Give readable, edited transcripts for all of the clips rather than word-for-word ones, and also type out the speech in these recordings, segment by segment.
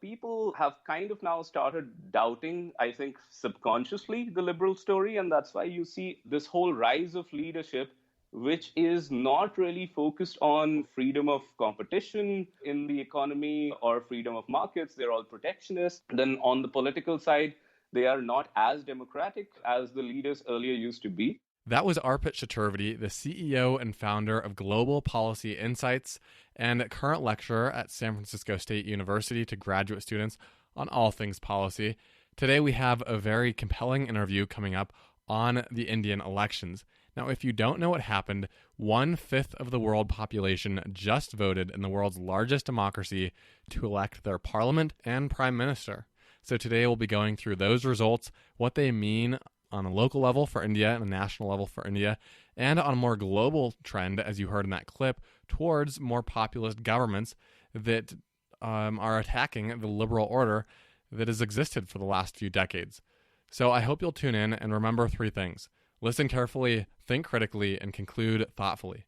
people have kind of now started doubting, I think, subconsciously the liberal story. And that's why you see this whole rise of leadership, which is not really focused on freedom of competition in the economy or freedom of markets. They're all protectionist. Then on the political side, they are not as democratic as the leaders earlier used to be. That was Arpit Chaturvedi, the CEO and founder of Global Policy Insights and current lecturer at San Francisco State University to graduate students on all things policy. Today we have a very compelling interview coming up on the Indian elections. Now, if you don't know what happened, 1/5 of the world population just voted in the world's largest democracy to elect their parliament and prime minister. So today we'll be going through those results, what they mean on a local level for India and a national level for India, and on a more global trend, as you heard in that clip, towards more populist governments that are attacking the liberal order that has existed for the last few decades. So I hope you'll tune in and remember 3 things. Listen carefully, think critically, and conclude thoughtfully.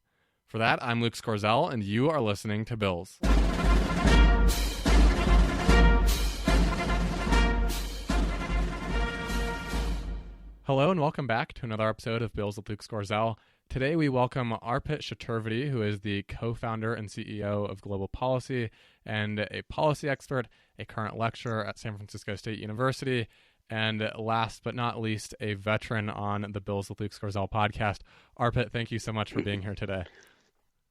For that, I'm Luke Scorziell, and you are listening to Bills. Hello and welcome back to another episode of Bills with Luke Scorziell. Today we welcome Arpit Chaturvedi, who is the co-founder and CEO of Global Policy and a policy expert, a current lecturer at San Francisco State University, and last but not least, a veteran on the Bills with Luke Scorziell podcast. Arpit, thank you so much for being here today.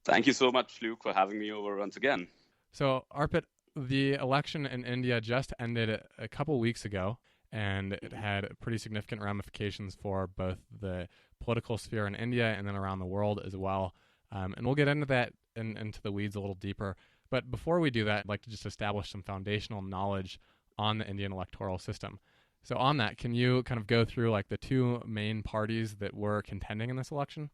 Thank you so much, Luke, for having me over once again. So, Arpit, the election in India just ended a couple weeks ago, and it had pretty significant ramifications for both the political sphere in India and then around the world as well. And we'll get into that into the weeds a little deeper. But before we do that, I'd like to just establish some foundational knowledge on the Indian electoral system. So on that, can you kind of go through like the 2 main parties that were contending in this election?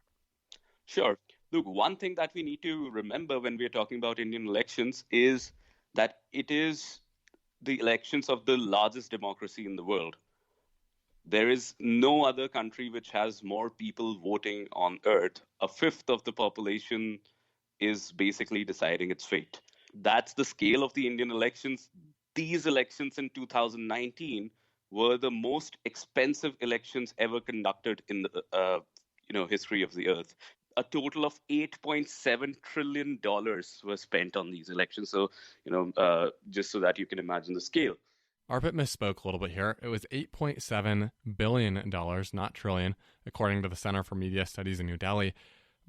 Sure. Look, one thing that we need to remember when we're talking about Indian elections is that it is the elections of the largest democracy in the world. There is no other country which has more people voting on earth. 1/5 of the population is basically deciding its fate. That's the scale of the Indian elections. These elections in 2019 were the most expensive elections ever conducted in the history of the earth. A total of $8.7 trillion was spent on these elections. So, just so that you can imagine the scale. Arpit misspoke a little bit here. It was $8.7 billion, not trillion, according to the Center for Media Studies in New Delhi.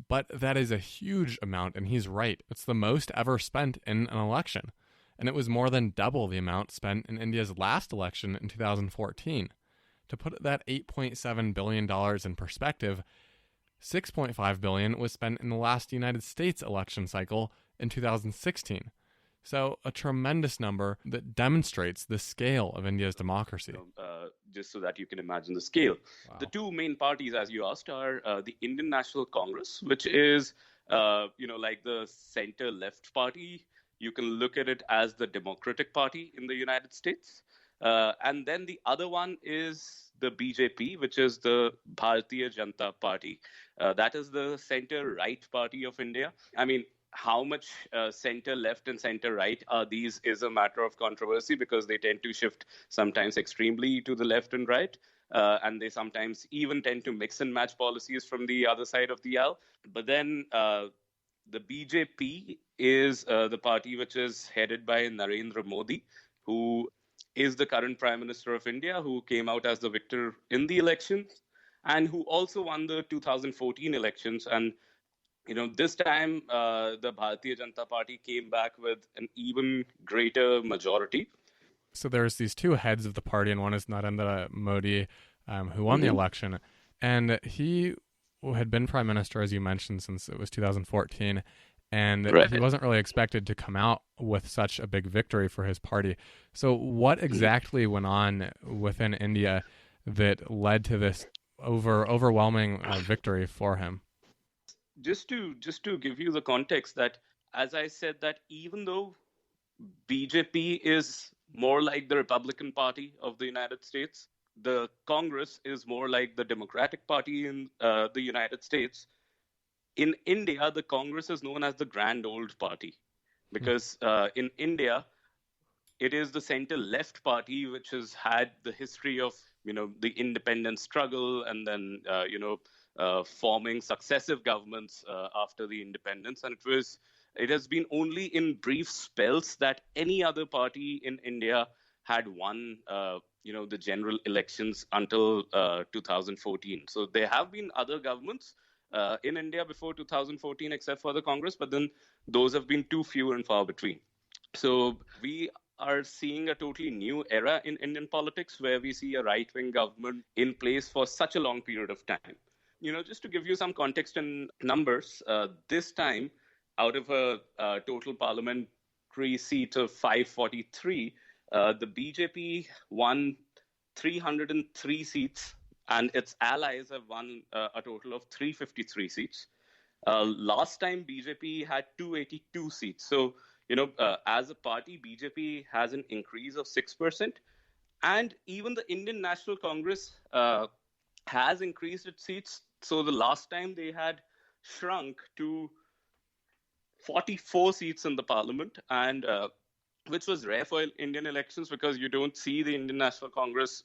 But that is a huge amount, and he's right. It's the most ever spent in an election. And it was more than double the amount spent in India's last election in 2014. To put that $8.7 billion in perspective, $6.5 billion was spent in the last United States election cycle in 2016. So a tremendous number that demonstrates the scale of India's democracy. Just so that you can imagine the scale. Wow. The 2 main parties, as you asked, are the Indian National Congress, which is, like the center-left party. You can look at it as the Democratic Party in the United States. And then the other one is the BJP, which is the Bharatiya Janata Party. That is the center-right party of India. I mean, how much center-left and center-right are these is a matter of controversy because they tend to shift sometimes extremely to the left and right. And they sometimes even tend to mix and match policies from the other side of the aisle. But then the BJP is the party which is headed by Narendra Modi, who is the current Prime Minister of India, who came out as the victor in the elections and who also won the 2014 elections. And, this time the Bharatiya Janata Party came back with an even greater majority. So there's these 2 heads of the party, and one is Narendra Modi, who won the election. And he had been prime minister, as you mentioned, since it was 2014. And Right. He wasn't really expected to come out with such a big victory for his party. So what exactly went on within India that led to this overwhelming victory for him? Just to give you the context that, as I said, that even though BJP is more like the Republican Party of the United States, the Congress is more like the Democratic Party in the United States. In India, the Congress is known as the Grand Old Party because in India, It is the center-left party which has had the history of, the independence struggle and then, forming successive governments after the independence. And it has been only in brief spells that any other party in India had won, the general elections until 2014. So there have been other governments in India before 2014, except for the Congress, but then those have been too few and far between. So we are seeing a totally new era in Indian politics where we see a right-wing government in place for such a long period of time. Just to give you some context and numbers, this time, out of a total parliamentary seat of 543, the BJP won 303 seats, and its allies have won a total of 353 seats. Last time, BJP had 282 seats. So, as a party, BJP has an increase of 6%. And even the Indian National Congress has increased its seats. So the last time they had shrunk to 44 seats in the parliament, and which was rare for Indian elections because you don't see the Indian National Congress,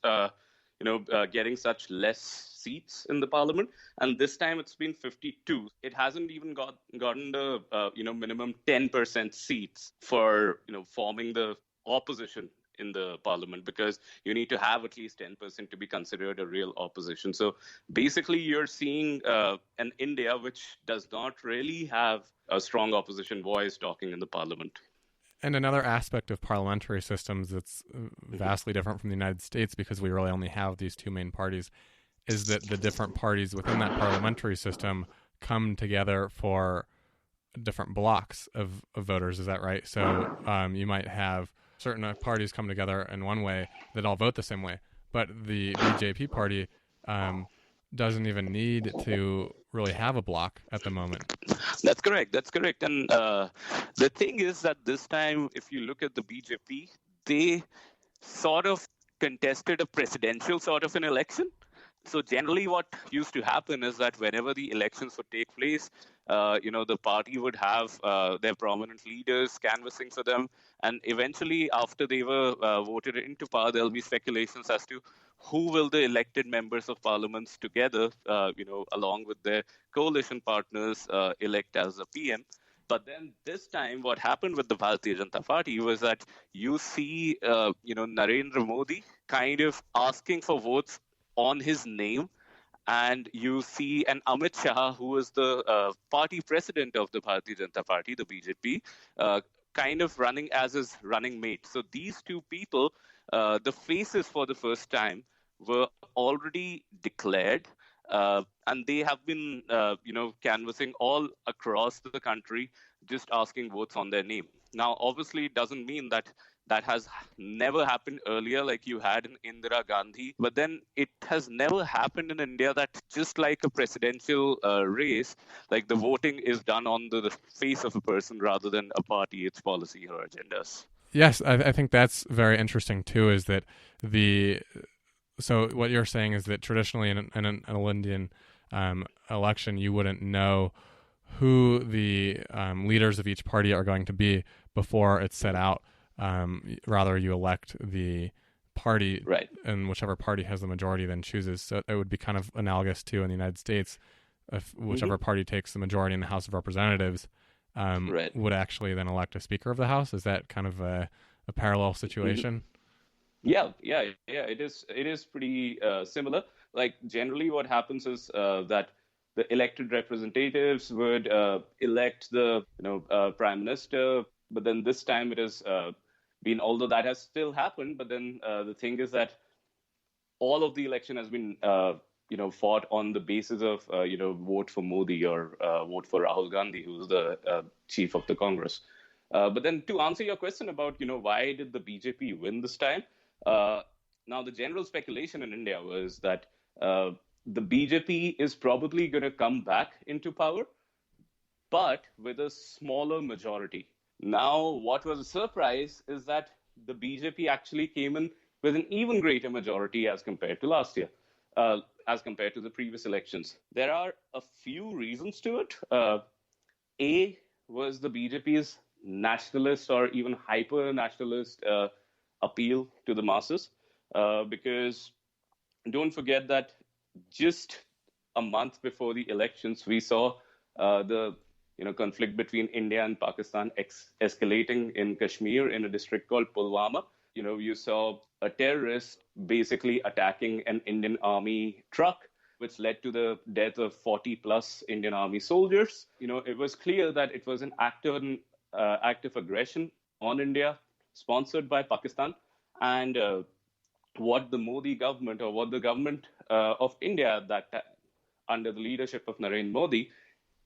getting such less seats in the parliament. And this time it's been 52. It hasn't even gotten the minimum 10% seats for forming the opposition in the parliament, because you need to have at least 10% to be considered a real opposition. So basically you're seeing an India which does not really have a strong opposition voice talking in the parliament. And another aspect of parliamentary systems that's vastly different from the United States, because we really only have these two main parties, is that the different parties within that parliamentary system come together for different blocks of voters. Is that right? So you might have certain parties come together in one way that all vote the same way, but the BJP party doesn't even need to really have a block at the moment. That's correct. And the thing is that this time, if you look at the BJP, they sort of contested a presidential sort of an election. So generally what used to happen is that whenever the elections would take place, the party would have their prominent leaders canvassing for them. And eventually, after they were voted into power, there'll be speculations as to who will the elected members of parliaments together, along with their coalition partners, elect as a PM. But then this time, what happened with the Bharatiya Janata Party was that you see, Narendra Modi kind of asking for votes on his name, and you see an Amit Shah, who is the party president of the Bharatiya Janata Party, the BJP, kind of running as his running mate. So these two people, the faces for the first time, were already declared, and they have been, canvassing all across the country, just asking votes on their name. Now, obviously, it doesn't mean that has never happened earlier, like you had in Indira Gandhi. But then it has never happened in India that just like a presidential race, like the voting is done on the face of a person rather than a party, its policy or agendas. Yes, I think that's very interesting too, is that so what you're saying is that traditionally in an Indian election, you wouldn't know who the leaders of each party are going to be before it's set out. Rather, you elect the party, right, and whichever party has the majority then chooses. So it would be kind of analogous to in the United States, if whichever party takes the majority in the House of Representatives would actually then elect a Speaker of the House. Is that kind of a parallel situation? Yeah. It is pretty similar. Like generally, what happens is that the elected representatives would elect the prime minister, but then this time it has been, although that has still happened, but then the thing is that all of the election has been fought on the basis of vote for Modi or vote for Rahul Gandhi, who's the chief of the Congress. But then to answer your question about why did the BJP win this time? Now the general speculation in India was that the BJP is probably going to come back into power, but with a smaller majority. Now, what was a surprise is that the BJP actually came in with an even greater majority as compared to last year, as compared to the previous elections. There are a few reasons to it. A was the BJP's nationalist or even hyper-nationalist appeal to the masses, because don't forget that just a month before the elections, we saw the conflict between India and Pakistan escalating in Kashmir in a district called Pulwama. You saw a terrorist basically attacking an Indian army truck, which led to the death of 40 plus Indian army soldiers. It was clear that it was an act of aggression on India, sponsored by Pakistan. And what the Modi government, or what the government of India under the leadership of Narendra Modi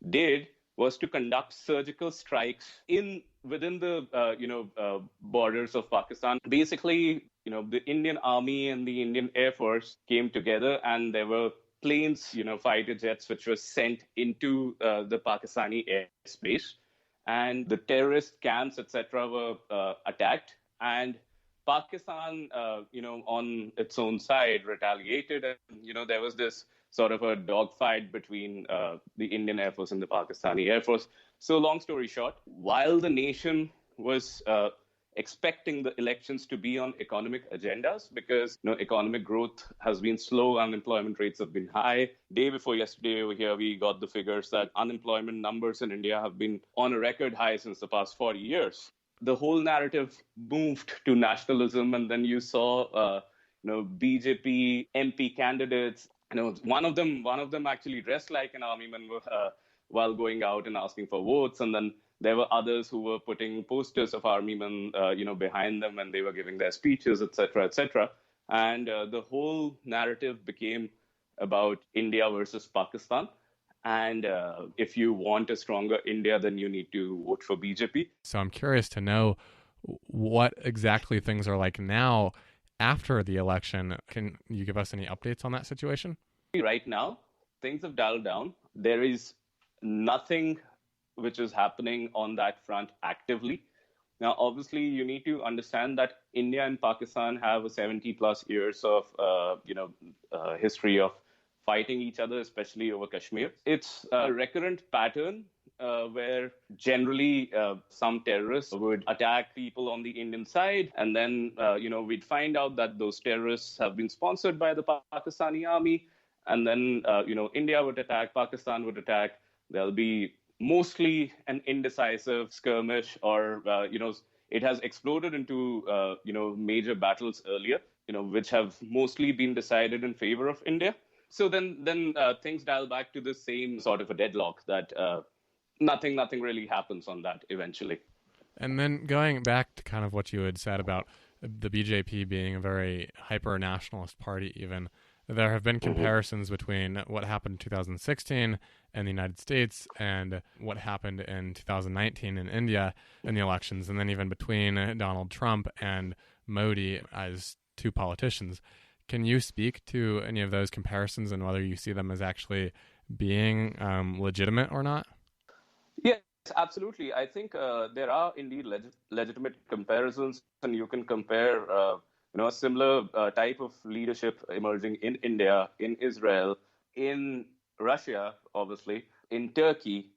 did, was to conduct surgical strikes within the borders of Pakistan. Basically, the Indian Army and the Indian Air Force came together, and there were planes, fighter jets, which were sent into the Pakistani airspace, and the terrorist camps, etc., were attacked, and Pakistan, on its own side, retaliated, and there was this sort of a dogfight between the Indian Air Force and the Pakistani Air Force. So, long story short, while the nation was expecting the elections to be on economic agendas, because economic growth has been slow, unemployment rates have been high. Day before yesterday over here, we got the figures that unemployment numbers in India have been on a record high since the past 40 years. The whole narrative moved to nationalism, and then you saw BJP MP candidates. One of them actually dressed like an army man while going out and asking for votes, and then there were others who were putting posters of army men behind them, and they were giving their speeches, etc., etc. And the whole narrative became about India versus Pakistan. And if you want a stronger India, then you need to vote for BJP. So I'm curious to know what exactly things are like now after the election. Can you give us any updates on that situation? Right now, things have dialed down. There is nothing which is happening on that front actively. Now, obviously, you need to understand that India and Pakistan have a 70 plus years of history of fighting each other, especially over Kashmir. It's a recurrent pattern where generally some terrorists would attack people on the Indian side, and then we'd find out that those terrorists have been sponsored by the Pakistani army, and then India would attack, Pakistan would attack. There'll be mostly an indecisive skirmish, or it has exploded into major battles earlier, which have mostly been decided in favor of India. So then things dial back to the same sort of a deadlock that nothing really happens on that eventually. And then going back to kind of what you had said about the BJP being a very hyper-nationalist party even, there have been comparisons between what happened in 2016 in the United States and what happened in 2019 in India in the elections, and then even between Donald Trump and Modi as two politicians. Can you speak to any of those comparisons and whether you see them as actually being legitimate or not? Yes, absolutely. I think there are indeed legitimate comparisons, and you can compare a similar type of leadership emerging in India, in Israel, in Russia, obviously, in Turkey,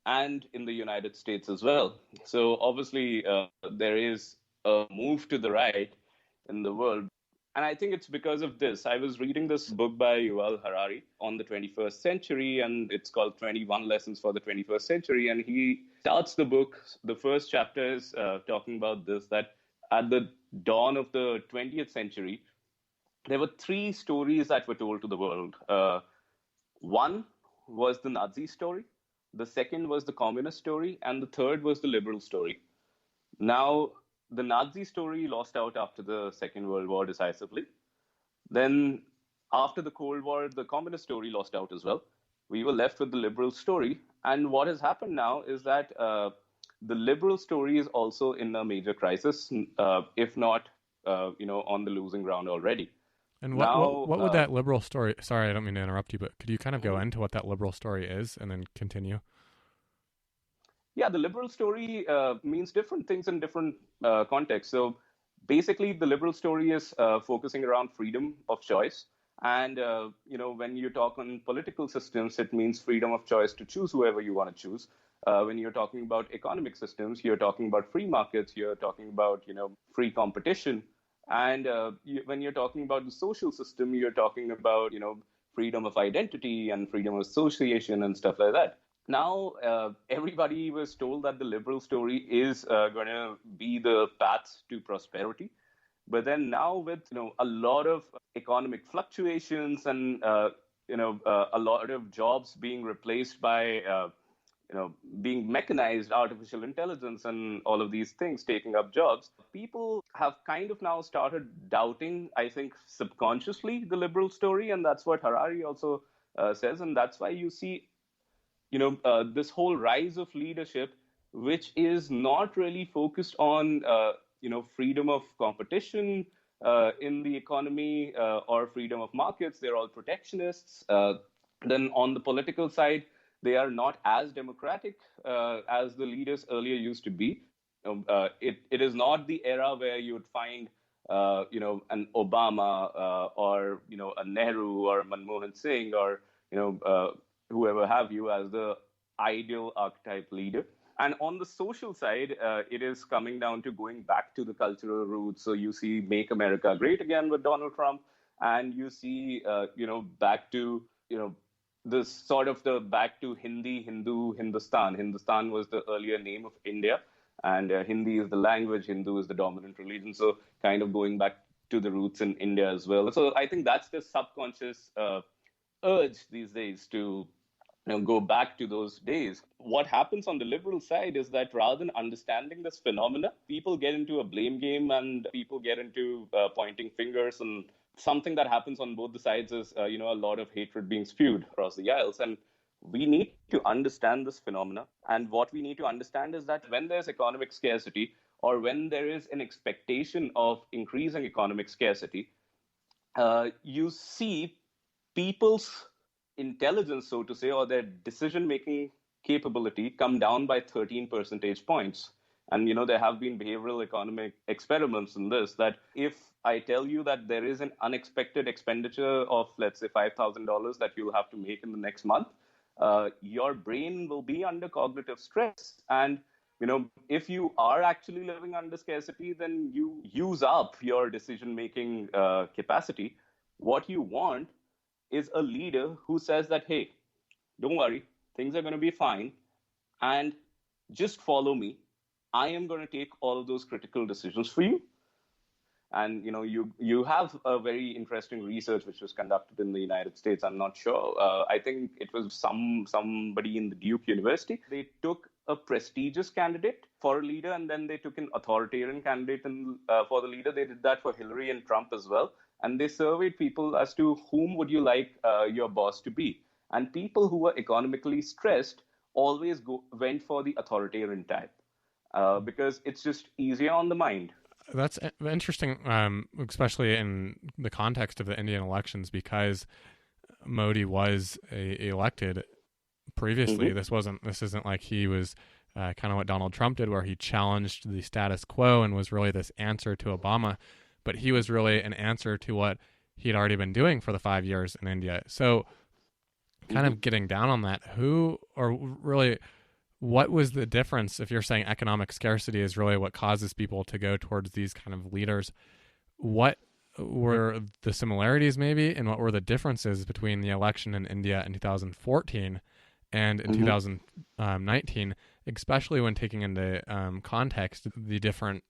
and in the United States as well. So obviously there is a move to the right in the world. And I think it's because of this. I was reading this book by Yuval Harari on the 21st century, and it's called 21 Lessons for the 21st Century. And he starts the book, the first chapter is talking about this, that at the dawn of the 20th century, there were three stories that were told to the world. One was the Nazi story, the second was the communist story, and the third was the liberal story. Now, the Nazi story lost out after the Second World War decisively. Then, after the Cold War, the communist story lost out as well. We were left with the liberal story. And what has happened now is that the liberal story is also in a major crisis, if not, on the losing ground already. And what would that liberal story... Sorry, I don't mean to interrupt you, but could you kind of go into what that liberal story is and then continue? Yeah, the liberal story means different things in different contexts. So basically, the liberal story is focusing around freedom of choice. And, when you talk on political systems, it means freedom of choice to choose whoever you want to choose. When you're talking about economic systems, you're talking about free markets, you're talking about, free competition. And when you're talking about the social system, you're talking about, freedom of identity and freedom of association and stuff like that. Now, everybody was told that the liberal story is going to be the path to prosperity. But then now, with a lot of economic fluctuations and a lot of jobs being replaced by being mechanized, artificial intelligence, and all of these things taking up jobs, people have kind of now started doubting, I think, subconsciously, the liberal story, and that's what Harari also says, and that's why you see this whole rise of leadership, which is not really focused on freedom of competition in the economy or freedom of markets. They're all protectionists. Then on the political side, they are not as democratic as the leaders earlier used to be. It is not the era where you would find an Obama or a Nehru or Manmohan Singh or whoever have you as the ideal archetype leader. And on the social side, it is coming down to going back to the cultural roots. So you see Make America Great Again with Donald Trump, and you see, back to, this sort of the back to Hindi, Hindu, Hindustan. Hindustan was the earlier name of India, and Hindi is the language, Hindu is the dominant religion. So kind of going back to the roots in India as well. So I think that's the subconscious urge these days to go back to those days. What happens on the liberal side is that rather than understanding this phenomena, people get into a blame game and people get into pointing fingers. And something that happens on both the sides is, a lot of hatred being spewed across the aisles. And we need to understand this phenomena. And what we need to understand is that when there's economic scarcity or when there is an expectation of increasing economic scarcity, you see people's intelligence, so to say, or their decision making capability come down by 13 percentage points. And, there have been behavioral economic experiments in this, that if I tell you that there is an unexpected expenditure of, let's say, $5,000 that you'll have to make in the next month, your brain will be under cognitive stress. And, if you are actually living under scarcity, then you use up your decision making capacity. What you want is a leader who says that, hey, don't worry, things are going to be fine, and just follow me. I am going to take all of those critical decisions for you. And you have a very interesting research which was conducted in the United States. I'm not sure. I think it was somebody in the Duke University. They took a prestigious candidate for a leader, and then they took an authoritarian candidate for the leader. They did that for Hillary and Trump as well. And they surveyed people as to whom would you like your boss to be. And people who were economically stressed always went for the authoritarian type because it's just easier on the mind. That's interesting, especially in the context of the Indian elections, because Modi was elected previously. Mm-hmm. This isn't like he was kind of what Donald Trump did, where he challenged the status quo and was really this answer to Obama. But he was really an answer to what he'd already been doing for the 5 years in India. So kind of getting down on that, what was the difference? If you're saying economic scarcity is really what causes people to go towards these kind of leaders, what were the similarities maybe, and what were the differences between the election in India in 2014 and in 2019, especially when taking into context the different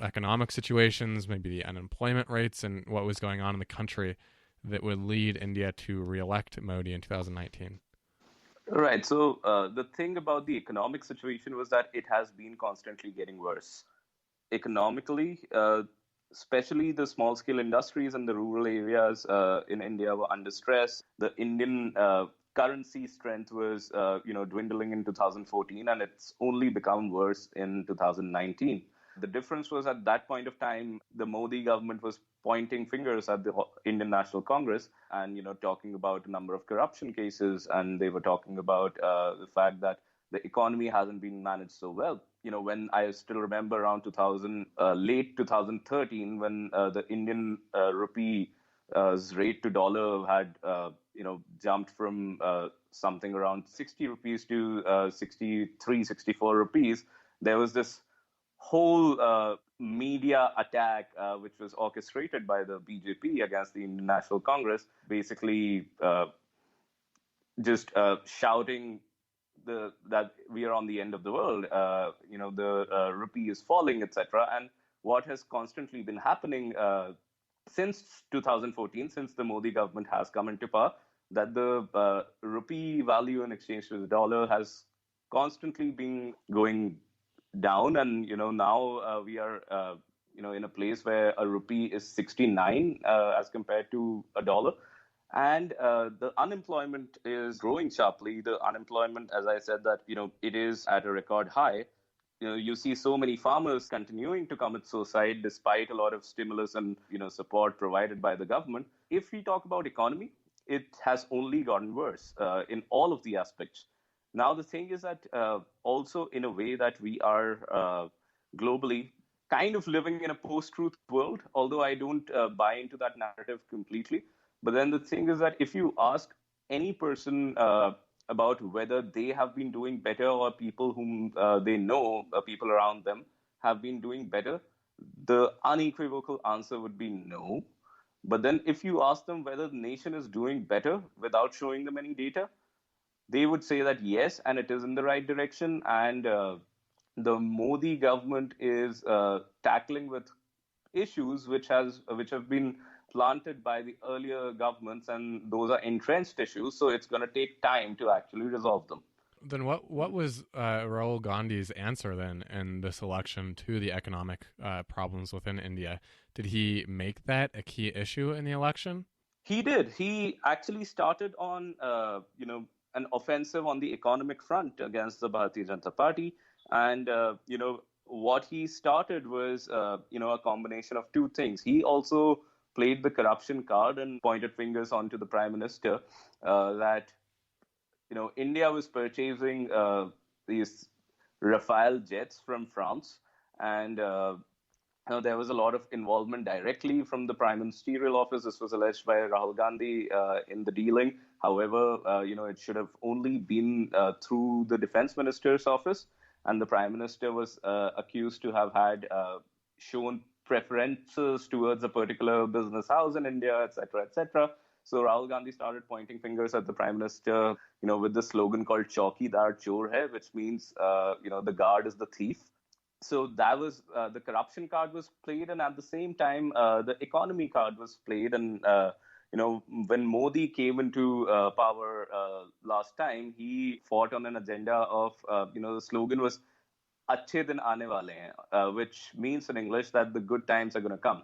economic situations, maybe the unemployment rates, and what was going on in the country that would lead India to re-elect Modi in 2019? Right. So the thing about the economic situation was that it has been constantly getting worse. Economically, especially the small scale industries and the rural areas in India were under stress. The Indian currency strength was dwindling in 2014, and it's only become worse in 2019. The difference was at that point of time, the Modi government was pointing fingers at the Indian National Congress and, talking about a number of corruption cases. And they were talking about the fact that the economy hasn't been managed so well. When I still remember around late 2013, when the Indian rupee rate to dollar had, jumped from something around 60 rupees to 63, 64 rupees, there was this whole media attack, which was orchestrated by the BJP against the Indian National Congress, basically just shouting that we are on the end of the world. The rupee is falling, etc. And what has constantly been happening since 2014, since the Modi government has come into power, that the rupee value in exchange to the dollar has constantly been going down, and now we are in a place where a rupee is 69 as compared to a dollar. And the unemployment is growing sharply. The unemployment, as I said, that it is at a record high. You see so many farmers continuing to commit suicide despite a lot of stimulus and support provided by the government. If we talk about economy, it has only gotten worse in all of the aspects. Now the thing is that also in a way that we are globally kind of living in a post-truth world, although I don't buy into that narrative completely. But then the thing is that if you ask any person about whether they have been doing better, or people whom they know, people around them, have been doing better, the unequivocal answer would be no. But then if you ask them whether the nation is doing better without showing them any data, they would say that yes, and it is in the right direction. And the Modi government is tackling with issues which have been planted by the earlier governments, and those are entrenched issues. So it's going to take time to actually resolve them. Then what was Rahul Gandhi's answer then in this election to the economic problems within India? Did he make that a key issue in the election? He did. He actually started on an offensive on the economic front against the Bharatiya Janata Party, and what he started was a combination of two things. He also played the corruption card and pointed fingers onto the Prime Minister that India was purchasing these Rafale jets from France, and there was a lot of involvement directly from the Prime Ministerial office. This was alleged by Rahul Gandhi in the dealing. However, it should have only been through the Defense Minister's office, and the Prime Minister was accused to have had shown preferences towards a particular business house in India, etc., etc. So Rahul Gandhi started pointing fingers at the Prime Minister, with the slogan called "Chaukidar Chor Hai," which means, the guard is the thief. So that was the corruption card was played, and at the same time, the economy card was played. And when Modi came into power last time, he fought on an agenda of, the slogan was "Achhe din aane wale hain," which means in English that the good times are going to come,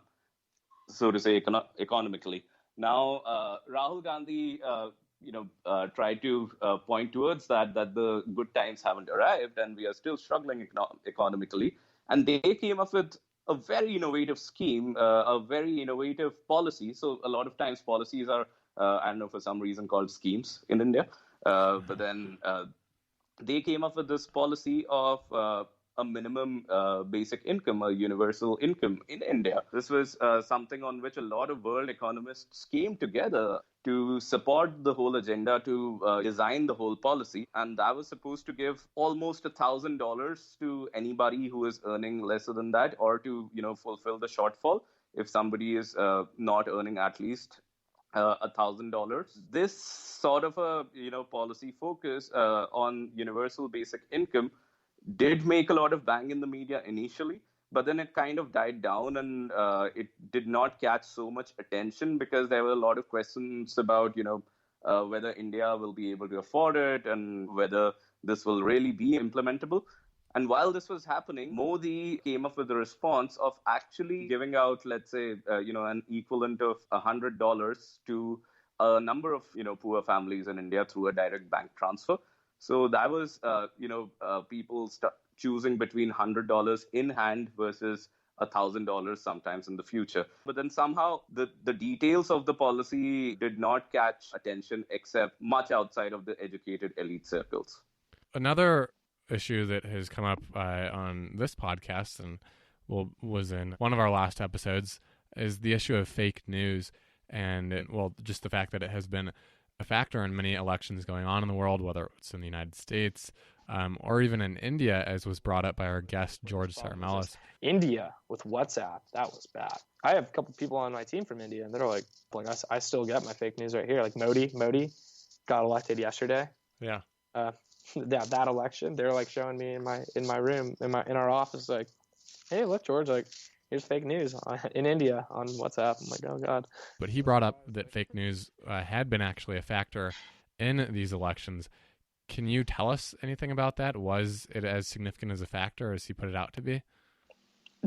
so to say, economically. Now, Rahul Gandhi, tried to point towards that the good times haven't arrived and we are still struggling economically. And they came up with a very innovative scheme, a very innovative policy. So a lot of times policies are, I don't know, for some reason called schemes in India. But then they came up with this policy of a minimum basic income, a universal income in India. This was something on which a lot of world economists came together to support the whole agenda, to design the whole policy. And that was supposed to give almost $1,000 to anybody who is earning lesser than that, or to, fulfill the shortfall if somebody is not earning at least $1,000. This sort of a, policy focus on universal basic income did make a lot of bang in the media initially, but then it kind of died down, and it did not catch so much attention because there were a lot of questions about, whether India will be able to afford it and whether this will really be implementable. And while this was happening, Modi came up with a response of actually giving out, let's say, an equivalent of $100 to a number of, poor families in India through a direct bank transfer. So that was, people choosing between $100 in hand versus $1,000 sometimes in the future. But then somehow the details of the policy did not catch attention except much outside of the educated elite circles. Another issue that has come up on this podcast and was in one of our last episodes is the issue of fake news and, just the fact that it has been a factor in many elections going on in the world, whether it's in the United States or even in India, as was brought up by our guest, George Sarmelis. India with WhatsApp, that was bad. I have a couple people on my team from India, and they're like I still get my fake news right here. Like Modi got elected yesterday. Yeah. That election, they're like showing me in my room, in our office, like, hey, look, George, like, here's fake news in India on WhatsApp. I'm like, oh God. But he brought up that fake news had been actually a factor in these elections. Can you tell us anything about that? Was it as significant as a factor as he put it out to be?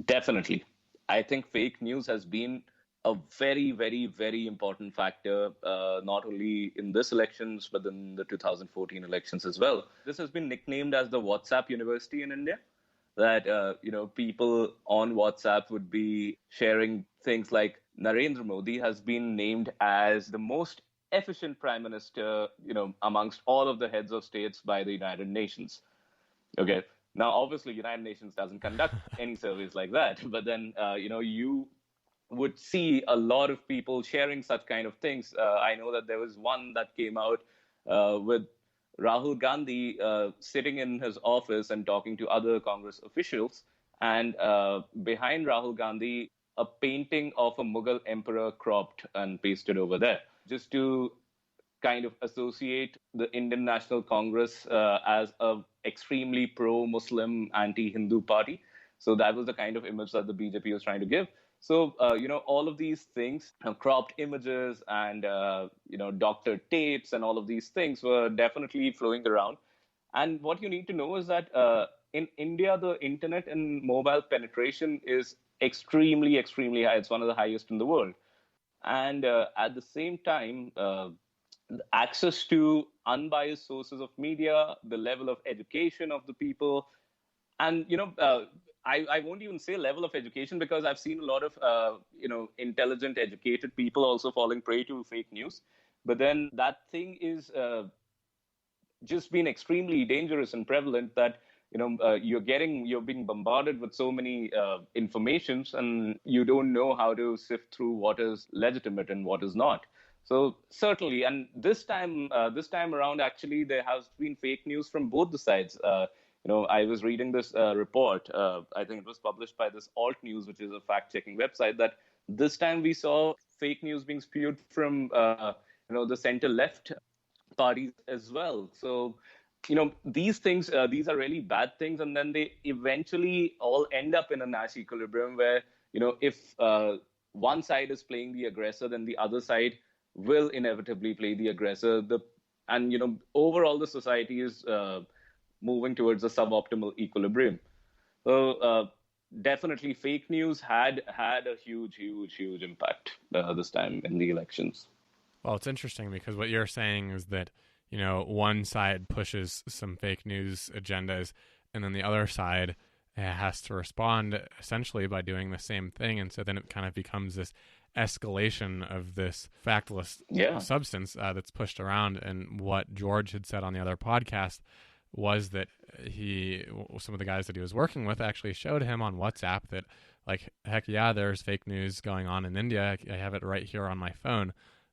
Definitely. I think fake news has been a very, very, very important factor, not only in this elections, but in the 2014 elections as well. This has been nicknamed as the WhatsApp University in India, that, people on WhatsApp would be sharing things like Narendra Modi has been named as the most efficient prime minister, amongst all of the heads of states by the United Nations. Okay. Now, obviously, United Nations doesn't conduct any surveys like that. But then, you would see a lot of people sharing such kind of things. I know that there was one that came out with Rahul Gandhi sitting in his office and talking to other Congress officials. And behind Rahul Gandhi, a painting of a Mughal emperor cropped and pasted over there, just to kind of associate the Indian National Congress as a extremely pro-Muslim, anti-Hindu party. So that was the kind of image that the BJP was trying to give. So, all of these things, cropped images and, doctored tapes and all of these things were definitely flowing around. And what you need to know is that in India, the internet and mobile penetration is extremely, extremely high. It's one of the highest in the world. And at the same time, access to unbiased sources of media, the level of education of the people, and, I won't even say level of education, because I've seen a lot of, intelligent, educated people also falling prey to fake news. But then that thing is just been extremely dangerous and prevalent that, you're being bombarded with so many informations, and you don't know how to sift through what is legitimate and what is not. So certainly, and this time around, actually, there has been fake news from both the sides. I was reading this report. I think it was published by this Alt News, which is a fact-checking website, that this time we saw fake news being spewed from, the center-left parties as well. So, these things, these are really bad things, and then they eventually all end up in a Nash equilibrium where, if one side is playing the aggressor, then the other side will inevitably play the aggressor. Overall, the society is moving towards a suboptimal equilibrium. So definitely fake news had a huge impact this time in the elections. Well, it's interesting because what you're saying is that, one side pushes some fake news agendas and then the other side has to respond essentially by doing the same thing. And so then it kind of becomes this escalation of this factless substance that's pushed around. And what George had said on the other podcast was that some of the guys that he was working with actually showed him on WhatsApp that, like, heck yeah, there's fake news going on in India. I have it right here on my phone.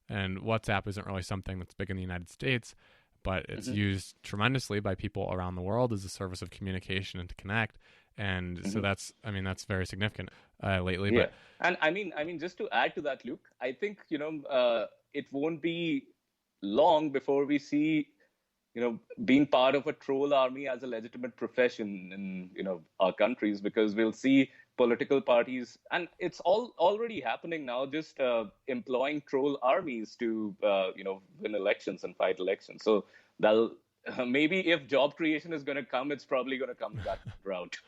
And WhatsApp isn't really something that's big in the United States, but it's used tremendously by people around the world as a service of communication and to connect. And so that's very significant lately. Yeah. But I mean, just to add to that, Luke, I think, it won't be long before we see, being part of a troll army as a legitimate profession in, our countries, because we'll see political parties, and it's already happening now, just employing troll armies to, win elections and fight elections. So that'll maybe, if job creation is going to come, it's probably going to come that route.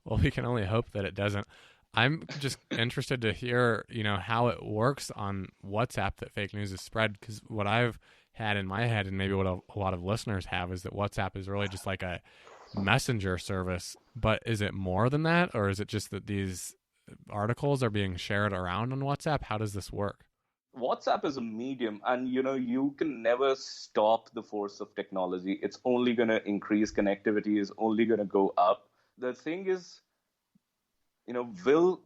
Well, we can only hope that it doesn't. I'm just interested to hear, how it works on WhatsApp that fake news is spread, because what I've had in my head, and maybe what a lot of listeners have, is that WhatsApp is really just like a messenger service. But is it more than that, or is it just that these articles are being shared around on WhatsApp? How does this work? WhatsApp is a medium, and you can never stop the force of technology. It's only going to increase. Connectivity is only going to go up. The thing is, will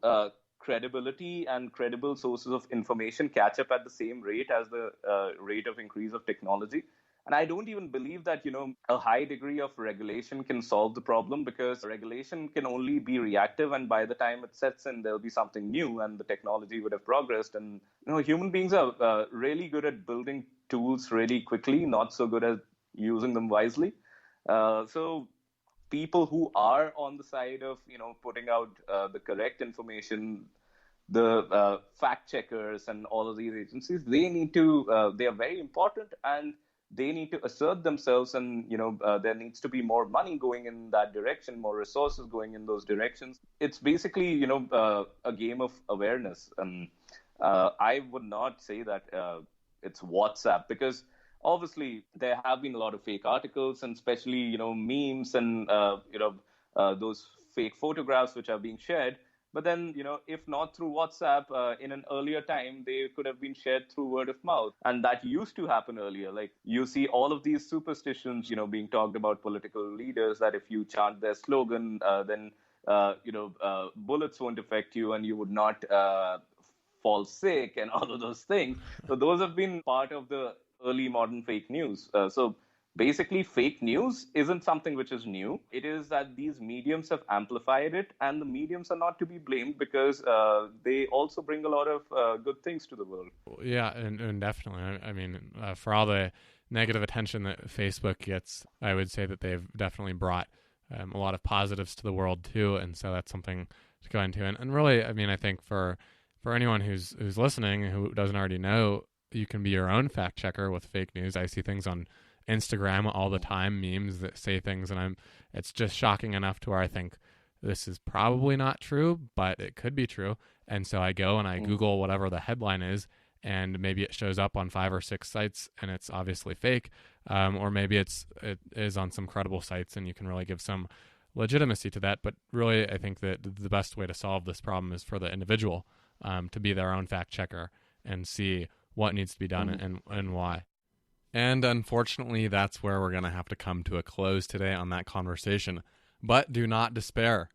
credibility and credible sources of information catch up at the same rate as the rate of increase of technology. And I don't even believe that, a high degree of regulation can solve the problem, because regulation can only be reactive. And by the time it sets in, there'll be something new and the technology would have progressed. And, human beings are really good at building tools really quickly, not so good at using them wisely. So people who are on the side of, putting out the correct information, the fact checkers and all of these agencies, they are very important, and they need to assert themselves, and there needs to be more money going in that direction, more resources going in those directions. It's basically a game of awareness, and I would not say that it's WhatsApp, because obviously there have been a lot of fake articles, and especially memes and those fake photographs which are being shared. But then, if not through WhatsApp, in an earlier time, they could have been shared through word of mouth. And that used to happen earlier. Like, you see all of these superstitions, being talked about political leaders, that if you chant their slogan, then, bullets won't affect you and you would not fall sick and all of those things. So those have been part of the early modern fake news. So basically, fake news isn't something which is new. It is that these mediums have amplified it, and the mediums are not to be blamed, because they also bring a lot of good things to the world. Yeah, and definitely. I mean, for all the negative attention that Facebook gets, I would say that they've definitely brought a lot of positives to the world too, and so that's something to go into. And really, I mean, I think for anyone who's listening who doesn't already know, you can be your own fact checker with fake news. I see things on Instagram all the time, memes that say things, and it's just shocking enough to where I think this is probably not true, but it could be true. And so I go and I Google whatever the headline is, and maybe it shows up on 5 or 6 sites and it's obviously fake, or maybe it is on some credible sites and you can really give some legitimacy to that. But really, I think that the best way to solve this problem is for the individual to be their own fact checker and see what needs to be done and why. And unfortunately, that's where we're going to have to come to a close today on that conversation. But do not despair.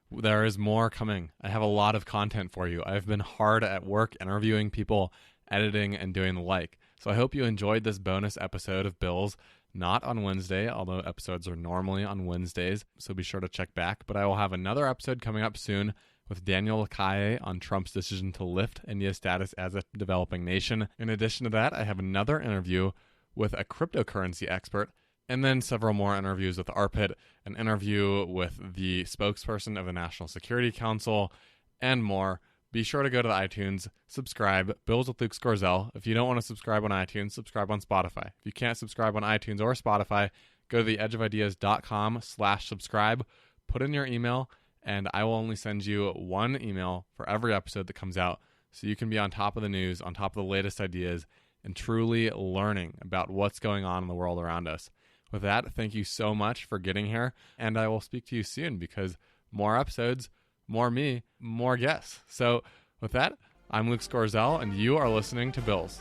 There is more coming. I have a lot of content for you. I've been hard at work interviewing people, editing, and doing the like. So I hope you enjoyed this bonus episode of Bills, not on Wednesday, although episodes are normally on Wednesdays, so be sure to check back. But I will have another episode coming up soon with Daniel Lacalle on Trump's decision to lift India's status as a developing nation. In addition to that, I have another interview with a cryptocurrency expert, and then several more interviews with Arpit, an interview with the spokesperson of the National Security Council, and more. Be sure to go to the iTunes, subscribe, Bills with Luke Scorziell. If you don't want to subscribe on iTunes, subscribe on Spotify. If you can't subscribe on iTunes or Spotify, go to theedgeofideas.com/subscribe, put in your email, and I will only send you one email for every episode that comes out, so you can be on top of the news, on top of the latest ideas, and truly learning about what's going on in the world around us. With that, thank you so much for getting here, and I will speak to you soon, because more episodes, more me, more guests. So with that, I'm Luke Scorziell, and you are listening to Bills.